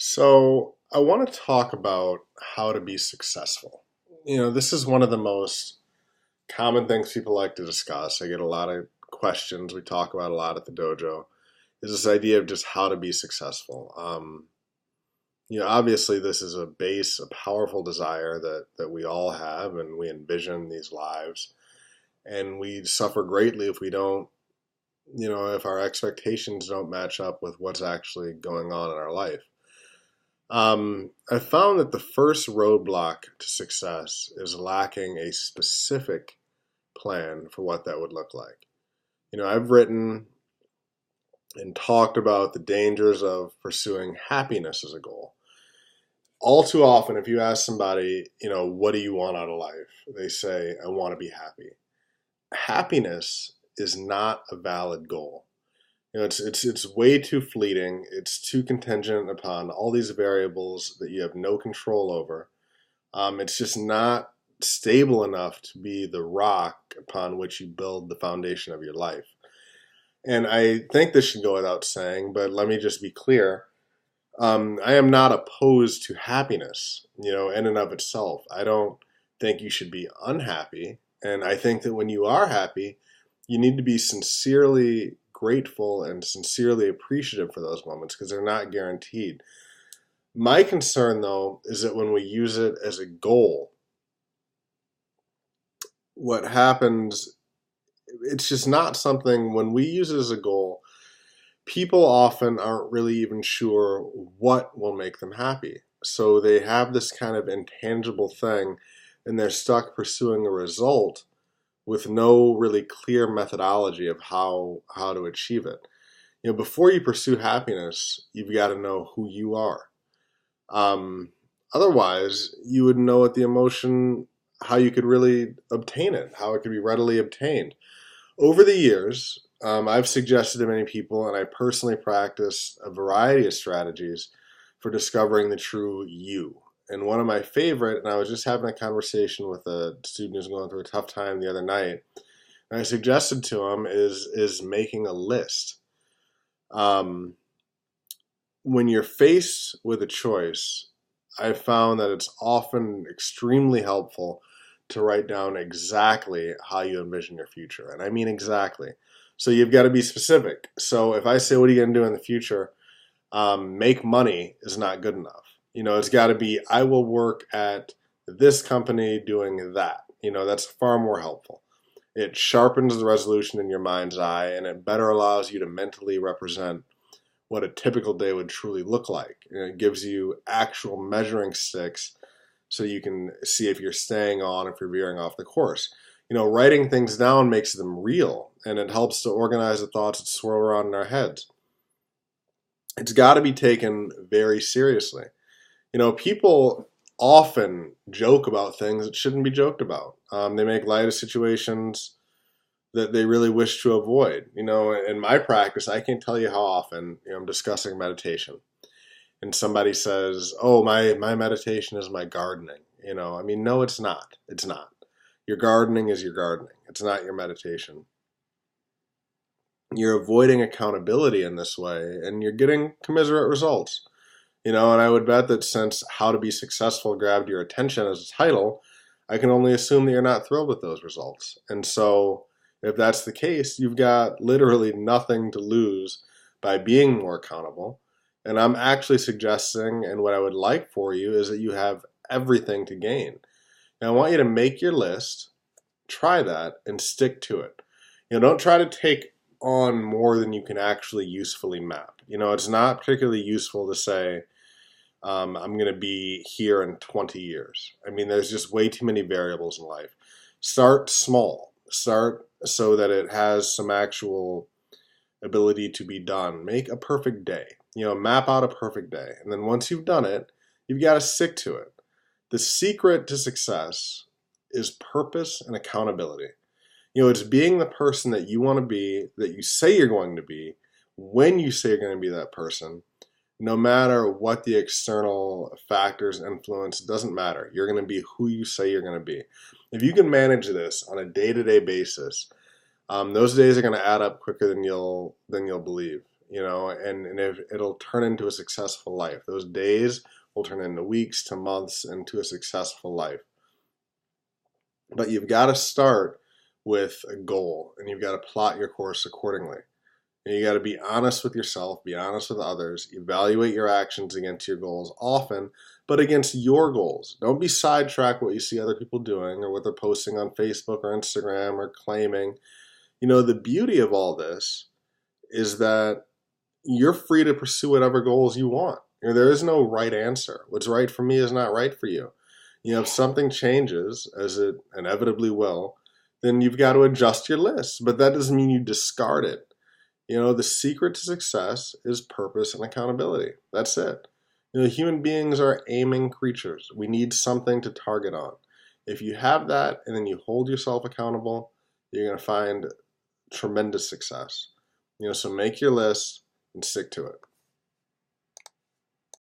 So, I want to talk about how to be successful. This is one of the most common things people like to discuss. I get a lot of questions we talk about a lot at the dojo. Is this idea of just how to be successful? Obviously, this is a powerful desire that we all have, and we envision these lives, and we suffer greatly if we don't. If our expectations don't match up with what's actually going on in our life. I found that the first roadblock to success is lacking a specific plan for what that would look like. I've written and talked about the dangers of pursuing happiness as a goal. All too often, if you ask somebody, what do you want out of life? They say, I want to be happy. Happiness is not a valid goal. It's way too fleeting. It's too contingent upon all these variables that you have no control over. It's just not stable enough to be the rock upon which you build the foundation of your life. And I think this should go without saying, but let me just be clear. I am not opposed to happiness, in and of itself. I don't think you should be unhappy. And I think that when you are happy, you need to be sincerely grateful and sincerely appreciative for those moments because they're not guaranteed. My concern, though, is that when we use it as a goal, what happens, it's just not something, when we use it as a goal, people often aren't really even sure what will make them happy. So they have this kind of intangible thing and they're stuck pursuing a result with no really clear methodology of how to achieve it. Before you pursue happiness, you've got to know who you are. Otherwise, you would know what the emotion, how you could really obtain it, how it could be readily obtained. Over the years, I've suggested to many people, and I personally practice a variety of strategies for discovering the true you. And one of my favorite, and I was just having a conversation with a student who's going through a tough time the other night, and I suggested to him is making a list. When you're faced with a choice, I've found that it's often extremely helpful to write down exactly how you envision your future. And I mean exactly. So you've got to be specific. So if I say, what are you going to do in the future? Make money is not good enough. It's got to be, I will work at this company doing that. That's far more helpful. It sharpens the resolution in your mind's eye, and it better allows you to mentally represent what a typical day would truly look like. It gives you actual measuring sticks so you can see if you're staying on, if you're veering off the course. Writing things down makes them real, and it helps to organize the thoughts that swirl around in our heads. It's got to be taken very seriously. People often joke about things that shouldn't be joked about. They make light of situations that they really wish to avoid. In my practice, I can't tell you how often I'm discussing meditation. And somebody says, oh, my meditation is my gardening. No, it's not. It's not. Your gardening is your gardening. It's not your meditation. You're avoiding accountability in this way, and you're getting commiserate results. And I would bet that since How to Be Successful grabbed your attention as a title, I can only assume that you're not thrilled with those results. And so if that's the case, you've got literally nothing to lose by being more accountable. And I'm actually suggesting, and what I would like for you is that you have everything to gain. Now, I want you to make your list, try that, and stick to it. Don't try to take on more than you can actually usefully map. It's not particularly useful to say, I'm going to be here in 20 years. There's just way too many variables in life. Start small. Start so that it has some actual ability to be done. Make a perfect day. Map out a perfect day. And then once you've done it, you've got to stick to it. The secret to success is purpose and accountability. It's being the person that you want to be, that you say you're going to be, when you say you're going to be that person, no matter what the external factors influence, it doesn't matter. You're going to be who you say you're going to be. If you can manage this on a day-to-day basis, those days are going to add up quicker than you'll believe. and if it'll turn into a successful life. Those days will turn into weeks to months into a successful life. But you've got to start with a goal, and you've got to plot your course accordingly. And you got to be honest with yourself, be honest with others, evaluate your actions against your goals often, but against your goals. Don't be sidetracked what you see other people doing or what they're posting on Facebook or Instagram or claiming. The beauty of all this is that you're free to pursue whatever goals you want. There is no right answer. What's right for me is not right for you. If something changes, as it inevitably will, then you've got to adjust your list. But that doesn't mean you discard it. The secret to success is purpose and accountability. That's it. Human beings are aiming creatures. We need something to target on. If you have that and then you hold yourself accountable, you're going to find tremendous success. So make your list and stick to it.